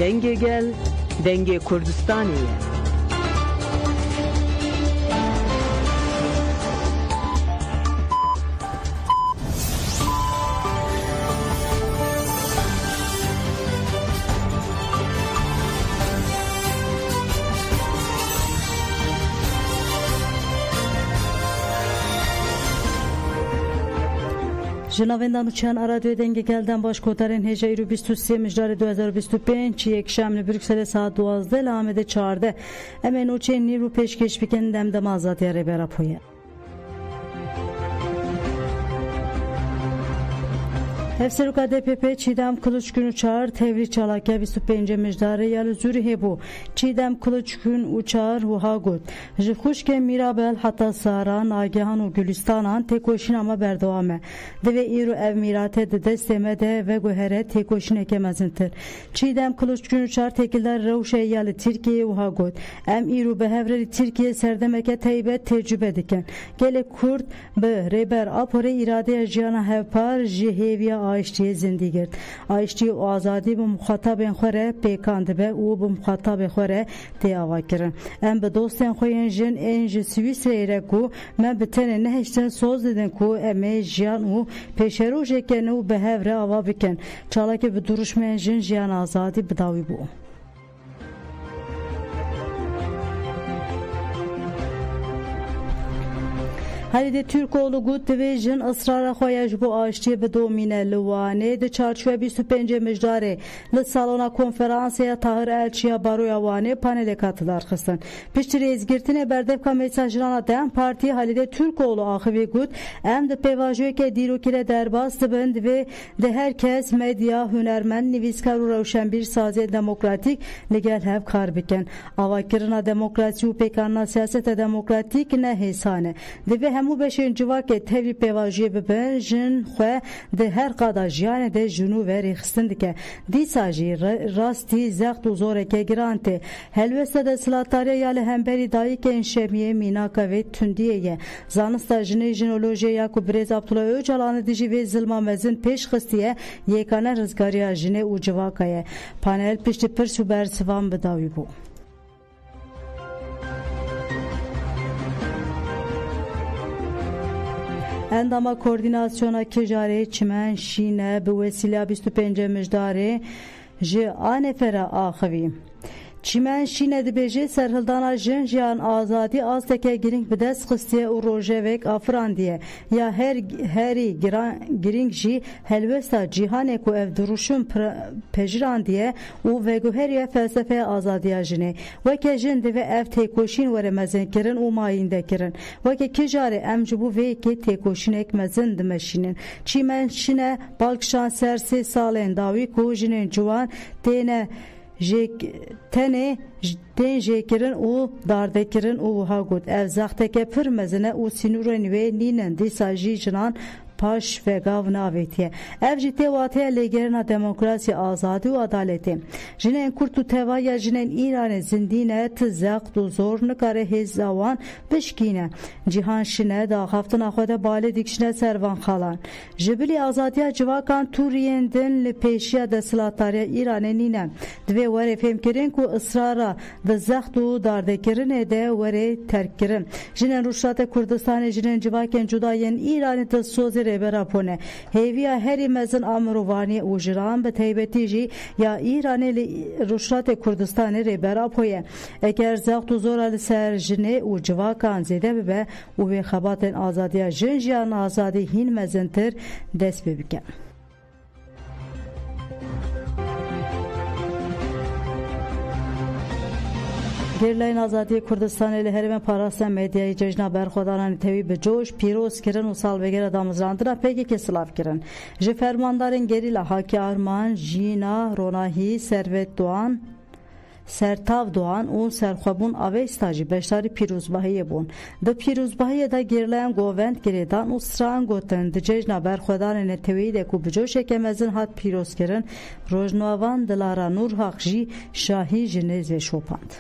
denge gel, denge Kurdistan'ı. جنابندان چند رادیو دنگ گلدن باش کوترین هجای رو 23 مجدار 2025 یک شامل بروکسل ساعت 12 لامده 14 امن و چه نیرو پیشکش بکن دم آزادی ری براپویه Hevseruka DPP Çiğdem Kılıçgün Uçar Tevri Çalakya 25 mecdarı yalı zürih bu Çiğdem Kılıçgün Uçar Huhagut Jixuşke Mirabel hatta Saran Agihan u Gülistanan tekoşin ama berdavame Deve iru ev mirate de destemede ve göhere tekoşin ekemezintir Çiğdem Kılıçgün Uçar tekiller Revşe yalı Türkiye Huhagut Em iru behevreli Türkiye serdemeke teybet tecrübe diken Gele Kurt be reber apore irade jiyana hevpar jiheviya آیشتی زندگی آیشتی و آزادی به مخاطب خوره پیکاند به او به مخاطب خوره تیاوا کرن ام به دوستان خوین جن انج سوئیس ایرکو من به تن نهشتن سوز دادن کو ام جیان او پیشروج کنه و به هفره آوا بکن چاله که به درشمه جن جیان آزادی بداوی بو Halide Türkoğlu Good Division ısrara xoyaj bu aştiye be domine Luane de çarşıya 25 mecdare le salona konferansaya Tahir Elçiya Baroya Vane panele katılar xısın. Piştiri ezgirtine berdevka mesajlarına dem parti Halide Türkoğlu ahivi Good em de pevajoy ke dirokile derbas dibend ve de herkes medya hünermen niviskar u ravşen bir saze demokratik legel hev kar biken. Avakirina demokrasi u pekanna siyasete demokratik ne hesane. De همو بشین جواک تهوی پیواجی ببن جن خواه ده هر قادا جیانه ده جنو وری خستند که دی ساجی راستی زخت و زوره که گرانته هلوسته ده سلاتاری یاله همبری دایی که انشمیه میناکا و تندیه یه زانستا جنه جنولوژی یاکو بریز عبدالله اوچالانه دیجی و ظلما مزن پیش خستیه یکانه رزگاریا جنه و جواکایه پانل پشتی پرس و برسوان بداوی بو Endama koordinasyona kejare çimen şine bu vesile 25 mecdare je anefere ahavi Çimen şine dibêje serhildana jin jiyan azadî az teke giring bi dest xistiye û rojevek afrandiye ya herî giring jî helwesta cîhanê ku ev dirûşin pejrandiye û veguheriya felsefeya azadiya jinê weke jin divê ev têkoşîn were mezinkirin û mayîndekirin weke kijarê em ji bo vê yekê têkoşînek mezin dimeşînin çîmen şine balkişan ser sê salên dawî ku jinên ciwan têne tene den jekirin u dardekirin u hagut ev zaxteke pir mezine u sinuren ve ninen disaji jinan paş ve gav navetiye ev jite vatiye legerina demokrasi azadi u adaleti jinen kurtu tevaya jinen İran'e zindine tzaq du zor nikare hezzavan bişkine cihan şine da haftına xoda bale dikşine servan xalan jibili azadiya civakan turiyenden li peşiya de silatariya İran'e ninen dve were femkirin ku ısrara ve zaq du dardekirin de were terkirin jinen Ruşate Kurdistan'e jinen civaken cudayen İran'e de sozere berapone heviya heri mezin amrovani ujran be teybetiji ya İran'e Ruşate Kurdistan'e re berapoye eger zaqtu zora ser jine u civakan zede be u ve xabaten azadiya jinjian azadi hin mezintir dest bebike Girleyn Azadiye Kurdistan ile herime parastan medyayı cejna berxodaran tevi be coş piroz kirin u salveger damızrandıra peki kesilav kirin. Ji fermandarın gerila Haki Arman, Jina, Ronahi, Servet Doğan, Sertav Doğan u serxwebûn avê stajî beşdarî pîrozbahiyê bûn. Di pîrozbahiyê de girleyan govend girêdan û stran gotin di cejna berxwedanê netewî de ku bi coşeke mezin hat pîrozkirin rojnavan Dilara Nurhaq jî şahî ji nêzê şopand.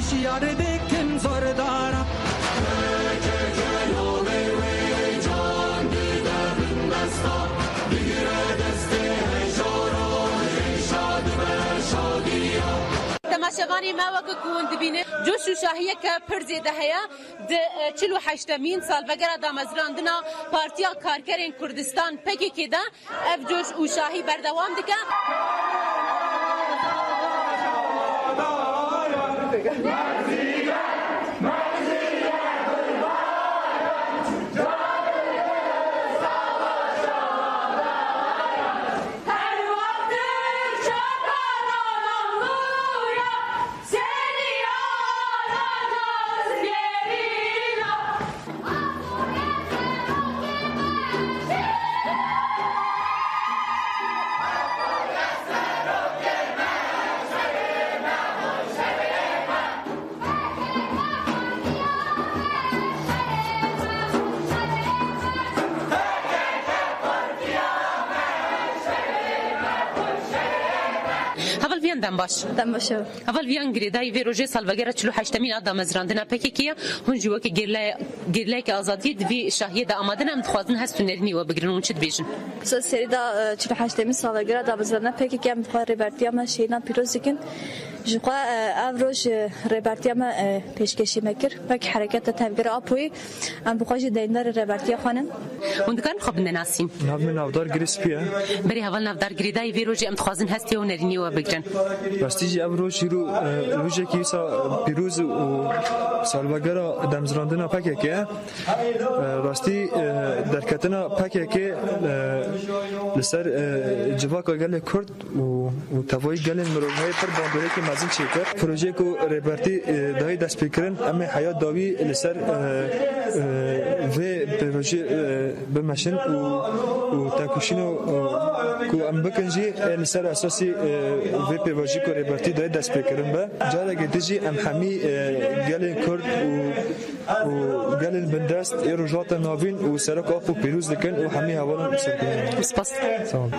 şiyare dekin zordara تماشاوانی ما وک کون دبینه جوش و شاهیه که پر زیده هیا د 48 سال وگرا دامزراندنا پارتیا کارکرین کردستان پکی که ده اف جوش و شاهی بردوام دکه دم باشه اول ویان گریدای وی روزه سال وگرا 48 آدم مزراندنا پکی کیا هنجی وک گرلای که آزادی دوی شاهی دا آمادن هم خوازن هست نرنی و بگرنون چت بیشن سری دا 48 سال وگرا دا مزراندنا پکی کیا مخوار ریبرتیا ما شینا پیروزکن جقا افروج ریبرتیا ما پیشکشی مکر پک حرکت تفکر آپوی ام بخواج دیندار ریبرتیا خانم وندکان خب نناسیم نافدار گریسپیه بری اول نافدار گریدای وی روزه ام خوازن هستی و نرنی و بگرن راستیجی افروج روزه کیسا پیروز و سالوگرا دمزراندنا پکه که راستی درکتنا پکه که لسر جواکا گل کرد و توای گل مروهای پر باندوری که مازن چیکر پروژه کو ریبرتی دای دست بکرن اما حیات داوی لسر و پروژه بمشن و تاکوشینو کو ام بکنجی لسر اساسی و پروژه کو ریبرتی دای دست بکرن با جاده گتیجی ام همی گل کرد و گل بندست ایروجات ناوین و سرک آب و پیروز دکن و همی حوالا سرکنن سپاس سلام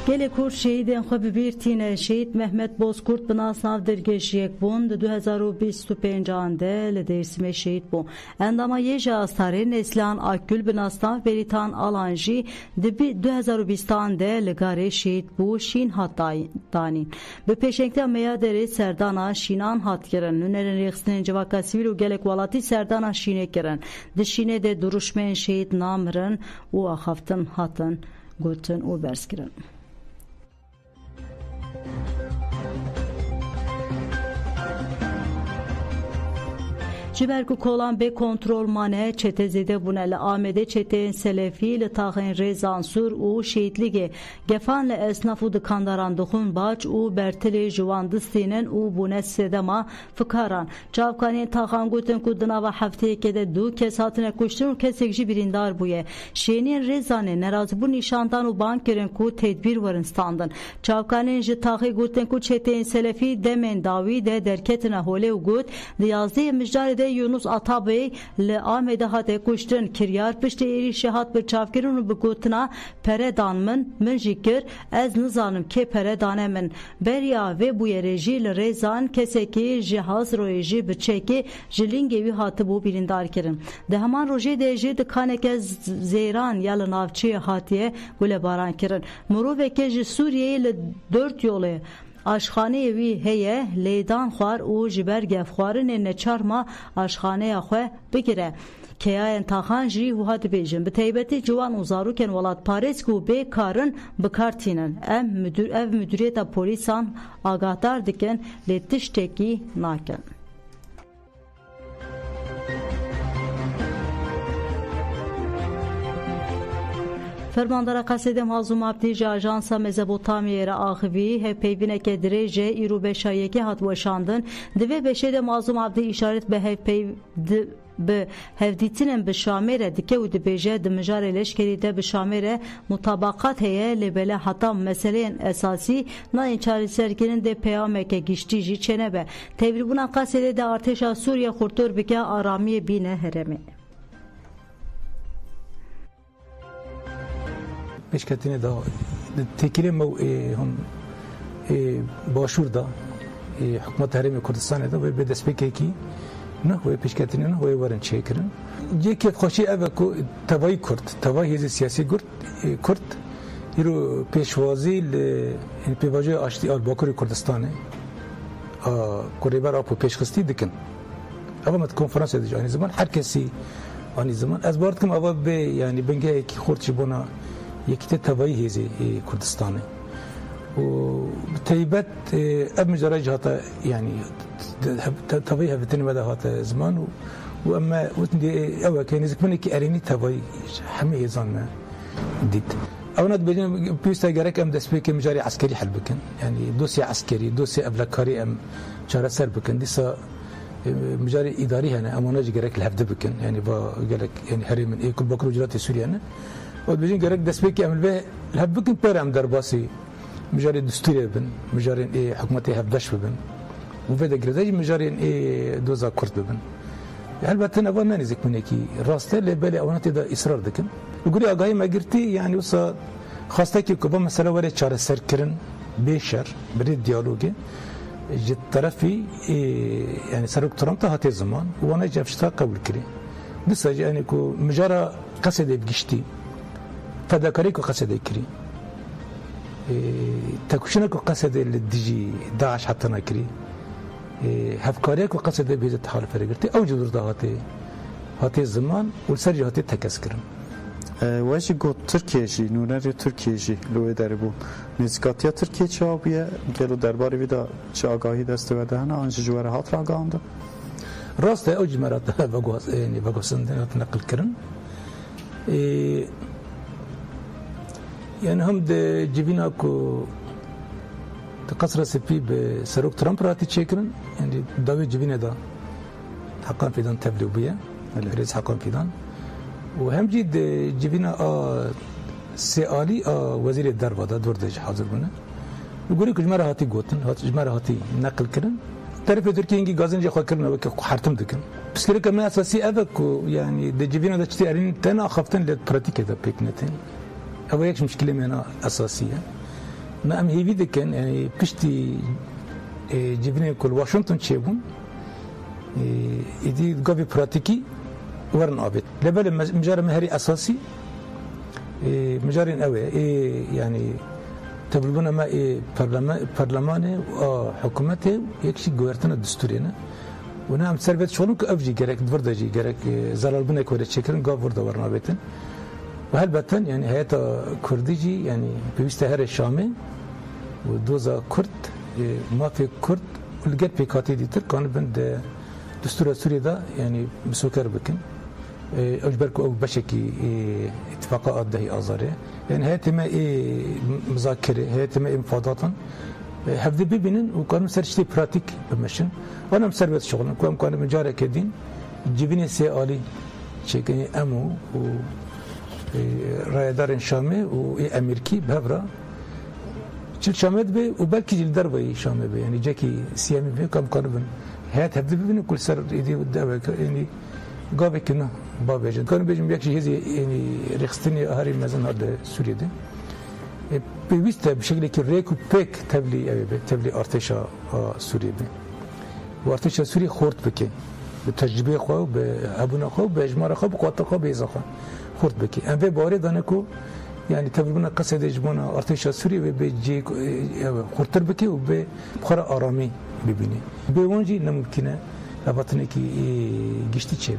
گل کور شهیدین خو ببیرتینه شهید محمد بازکورد بناسناو درگش یک بوند 2025 آنده لدرسime شهید بو اندama yeja astare neslan akgül binastav beritan alanji dibi 2020 آنده لگاره شهید بو شین hatay danin به peşenkte meyaderi serdana şinan hatkiren nünerin reksinin cevaka sivil u gelek valati serdana şine kiren dişine de duruşmen şehit namırın u ahaftın hatın gutun u berskiren جبرکو کلان به کنترل مانه چته زده بونه لآمده چته سلفی لتاقین رزانسور و شیدلیگه گفان لأسناف و دکانداران دخون باج و برتلی جواندستینن و بونه سدما فکاران چاوکانی تاقان گوتن کدنا و هفته که ده دو کس هاتنه کشتن و کسیکجی بریندار بویه شینین رزانه نراز بو نشاندان و بانک کرن کو تدبیر ورنستاندن چاوکانی جتاقی گوتن کو چته سلفی دمن داوی ده درکتنه هوله و گوت دیازده مجدار ده Yunus Atabey le Ahmet hate kuştun kiryar pişte eri şehat bir çavkirun bu gotna peredanmın min jikir ez nizanım ke peredanemin berya ve bu yereji le rezan keseki jihaz roji biçeki jilingevi hatı bu bilindar kirin de heman roje de jid kaneke zeyran yalı navçı hatiye gule baran kirin muru ve ke Suriye le 4 yolu آشخانه وی هیه لیدان خوار او جبر گفخوارن نچارما آشخانه خو بگیره که انتخان جی و هات بیجن به تیبتی جوان وزارو کن ولات پاریس کو به کارن بکارتینن ام مدیریت پلیسان آگاهدار دکن لتشتکی ناکن فرماندارا قصد مازوم عبدی جا آژانسا مزبوطامیه را آخوی هف پیوینک درجه ایرو بشایکی هات وشاندن دوی بشه ده مازوم عبدی اشارت به هف به هفدیتین به شامره دکه و دبیجه دمجار لشکری ده به شامره مطابقات هیه لبله حتی مسئله اساسی نا این چاری سرگرین ده پیامه که گشتی جی چنه به تبریبونا قصده ده ارتشا سوریه خورتور بگه آرامی بینه هرمه پیشکتینه دا تکیل مو هم باشور دا حکومت حرم کردستان دا به دست بکی نه هو پیشکتینه نه هو ورن چیکرن جه که خوشی اوه کو توای کرد توای هیز سیاسی کرد یرو پیشوازی این پیواجه آشتی آلباکوری کردستانه کوریبر آپو پیشخستی دکن اما مت کنفرانس دیجا آنی زمان هر کسی آنی زمان از بارد کم اول به یعنی بنگه یکی خورد چی بونا یکی توای هیزی کردستانه و تایبت اب مجرای جهاتا يعني توي هفتني مدى هذا زمان واما وتندي اول كان يزكمني كي اريني توي حمي زمان ديت اونا بيجن بيستا جرك ام دسبيك مجاري عسكري حل بكن يعني دوسي عسكري دوسي ابلكاري ام شارسر بكن ديسا مجاري اداري هنا امانه جرك الهفد بكن يعني با قالك يعني هري من ايه كل بكره جرات سوريا انا وبيجن جرك دسبيك ام به الهب بكن بيرام درباسي مجاري دستوري بن مجاري ايه حكومتي هفدش بن وفيدا جرزاج مجارين ايه دوزا كرد ببن البته انا ما نزك منكي راسته اللي بالي اونات دا اصرار دكن يقولي اغاي ما قرتي يعني وصا خاصه كي كوبا مساله ولا چاره سركرن بشر بريد ديالوجي جت طرفي يعني سرق ترامب هاتي زمان وانا جافشتا قبول كري بس يعني كو مجارا قصد بجشتي فداكريكو قصد كري تكوشنكو قصد اللي تجي داعش حتى نكري هفکاریک و قصد به تحالف رگرتی او جدور ده هاتی زمان و سرجی هاتی تکس کرن. واجی گو ترکیه جی نونری ترکیه جی لوی داره بو نزدیکاتیا ترکیه چه آبیه گلو درباره ویدا چه آگاهی دسته و دهنه آنچه جواره هات را آگاهنده راسته او جمرات بگوسنده نقل کرن یعنی هم ده جیبینا کو قصر سپی به سروک ترامپ راتی چیکرن یعنی داوی جبینه دا حقان فیدان تبلیغیه رئیس حقان فیدان و هم جید جبینه سیالی وزیر درباده دور دج حاضر بونه وگوری که جمره هاتی گوتن جمره هاتی نقل کردن طرف ترکیه اینگی گازن جه خواهد کردن و که حرتم دکن بس که کمی اساسی اوه که یعنی ده جبینه دا چتی ارین تنها خفتن لید پراتیکه دا پیکنتین اوه یکش مشکلی مینا اساسیه ما ام هيفي دكن يعني بشتي جبنا كل واشنطن تشيبون يدي قابي براتيكي ورن عبد لبل مجار مهري اساسي مجارين قوي يعني تبلغنا ما برلمانه حكومته يكشي جوهرتنا دستورينا ونعم سربت شلون كافجي جرك دفردجي جرك زلال بنا كورة شكرن قاب ورد ورن عبدن وهالبتن يعني هيئة كرديجي يعني بيستهر الشامي ودوزا كرد ما في كرد ولقيت بيكاتي دي تر كان بند دستور سوريا دا يعني مسوكر بكن اجبركو او بشكي اتفاقات دهي ازاري يعني هيئة ما مذاكره هيئة ما مفاوضات هفدي ببينن وكانوا سرشتي براتيك بمشن وانا مسربت شغلن كان مجارة كدين جبيني سيالي شكني امو و رایدار شامه و امریکی بهبرا چل شامه به و بلکی جل دربای شامه به یعنی جاکی سیامی به کم کاربن هات هفته ببینیم کل سر ایدی و دعوه یعنی قابل کنه بابه جن کانو بیشتر یک چیزی یعنی رخصتنی هری مزن هاد سوریه ده بیشتر بشکلی که ریک و پک تبلی ارتشا سوریه به و ارتشا سوریه خورد بکه به تجربه خو به ابونا خو به اجماع خو به قوت خو به ازاخه خورد بکی ام به باره دانه کو یعنی تبلیغنا قصد اجماع ارتش سوریه به جی خورتر بکی و به بخار آرامی ببینی به اونجی نممکنه لباتنه کی گشتی چه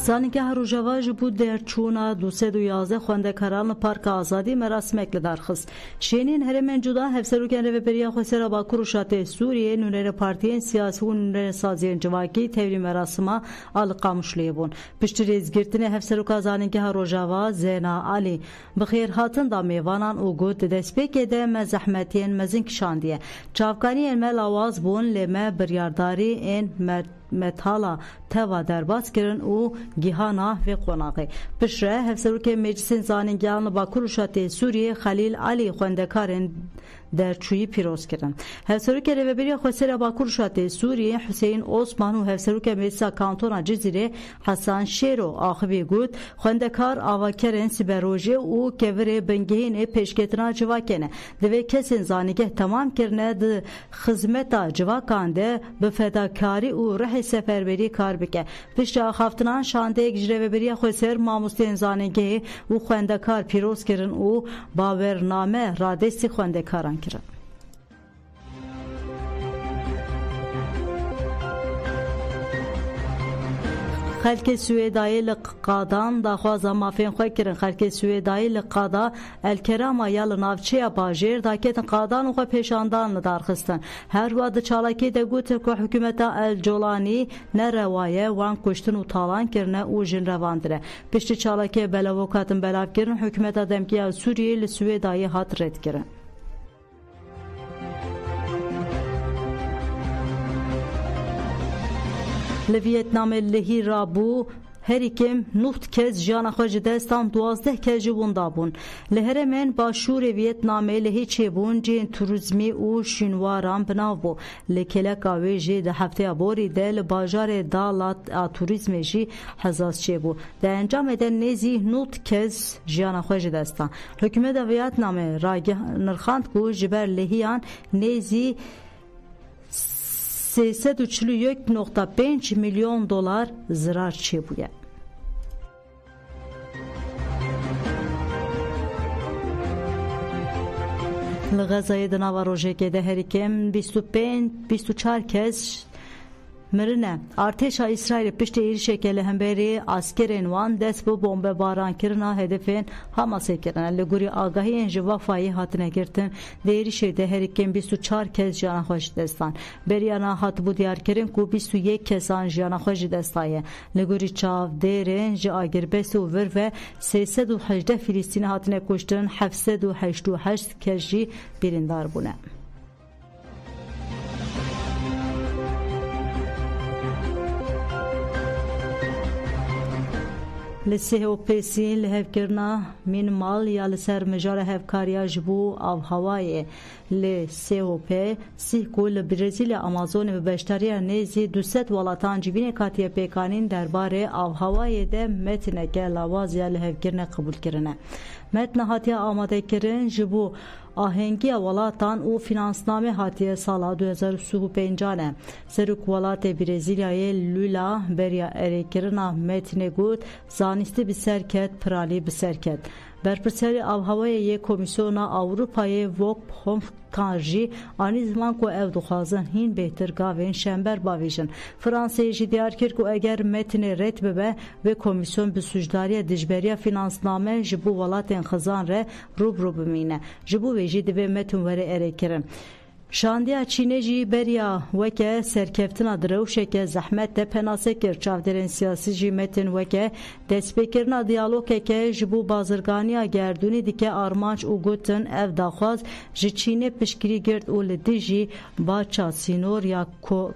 زانگه روجاوا جبو درچونا 211 خوندکاران پارک آزادی مراسمک لدارخست شینین هرمن جدا هفسروکن رهبری خوسر باکو روشات سوریه نونر پارتیین سیاسی و نونر سازین جواکی تبری مراسما القامشلی بون پشت ریزگرتن هفسروکا زانگه روجاوا زینا علی بخیر هاتن دا میوانان او گود دسپیک ده مزحمتین مزنک شاندیه چاوکانی المل آواز بون لما بریارداری این متالا توا درباس کرن او گیهانا و قناقی پشره هفسروک مجلسین زانینگیان باکو روشات سوریه خلیل علی خوندکارن در چوی پیروز کردن هفسروک رهبری خوسر باکو روشات سوریه حسین عثمان و هفسروک مجلس کانتونا جزیره حسن شیرو آخوی گود خوندکار آواکرن سیبروژه او کور بنگهین پیشکتنا جواکنه دوی کسین زانیگه تمام کرنه ده خدمتا جواکانده به فداکاری او رح سفربری کار بکه پشت آخافتنان شانده یک رهبری خوسر ماموستین زانیگه او خوندکار پیروز کردن او باورنامه رادستی خوندکاران کرد خلک سویدایی لقادان داخوازا مافین خواه کرن خلک سویدایی لقادا الکراما یال نافچه باجیر داکتن قادان خواه پیشاندان ندارخستن هر واد چالاکی ده گوتر که حکومتا الجولانی نروایه وان کشتن و تالان کرنه او جن رواندره پشت چالاکی بلاوکاتن بلاف کرن حکومتا دمکیه سوریه لسویدایی هات رد کرن لویتنام لهی رابو هریکم نوت کز جانا خوش دستان 12 کز جبون دابون لهرمن باشور ویتنام لهی چبون جین توریزمی او شنواران بناو بو لکلک آوی جی ده هفته بوری دل باجار دالات توریزمی جی حزاز چبو ده انجام ده نزی نوت کز جانا خوش دستان حکومت ویتنام راگه نرخاند کو جبر لهیان نزی 341.5 milyon dolar zarar çebuye. لغزای دناوا روژه که ده هریکم 24 کس مرنه ارتش اسرائیل پشت ایرشه که لهمبری اسکرین وان دست بو بمب باران کرنا هدفین حماس کردن لگوری آگاهی انج وفای هاتنه گرتن دیریشه ده هریکم 24 کس جان خوش دستان بریانا هات بو دیار کرن کو 21 کسان جان خوش دستایه لگوری چاو دیرن ج اگر بس و ور و 318 فلسطین هاتنه کشتن 788 کشی بریندار بونه لسه لهفکرنا من مال یا لسر مجار هفکاریا جبو آب هوای لسه سیکول برزیل آمازون و بشتری نیزی 200 ولاتان جوین کاتیه پیکانین درباره آب هوای ده متنه که لواز یا لهفکرنا قبول کرنه متن هاتیه آماده کرن جبو آهنگی ولاتان او فینانسنامه هاتیه سال 2035 نه سرک ولات برزیلیای لولا بریا اریکرنا متن گود زانستی بسرکت پرالی بسرکت برپرسری آب هوای یک کمیسیون اروپای وک هم کانجی آنی زمان کو اف دخوازن هین بهتر گاوین شنبر باویجن فرانسه جی دیار کرد کو اگر متن رد ببه و کمیسیون به سوجداری دجبری فینانسنامه جبو ولات خزان ره روبرو بمینه جبو ویجی دی متن وره اریکرن شاندیا چینجی بریا وکه سرکفتنا دروشه که زحمت ده پناسه کر چاودرین سیاسی جی متن وکه دسپیکرنا دیالوگه که جبو بازرگانیا گردونی دیکه آرمانچ او گوتن اف داخواز جی چینه پشکری گرد او لدی جی باچا سینور یا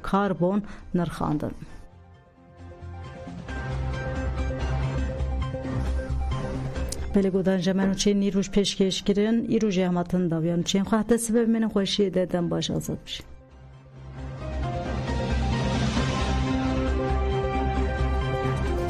کاربون نرخاندن بله گودان جمعن چه نیروش پیشکش کردن ایرو جهمتن داویان چه خواهد سبب من خوشی دادم باش آزاد بشه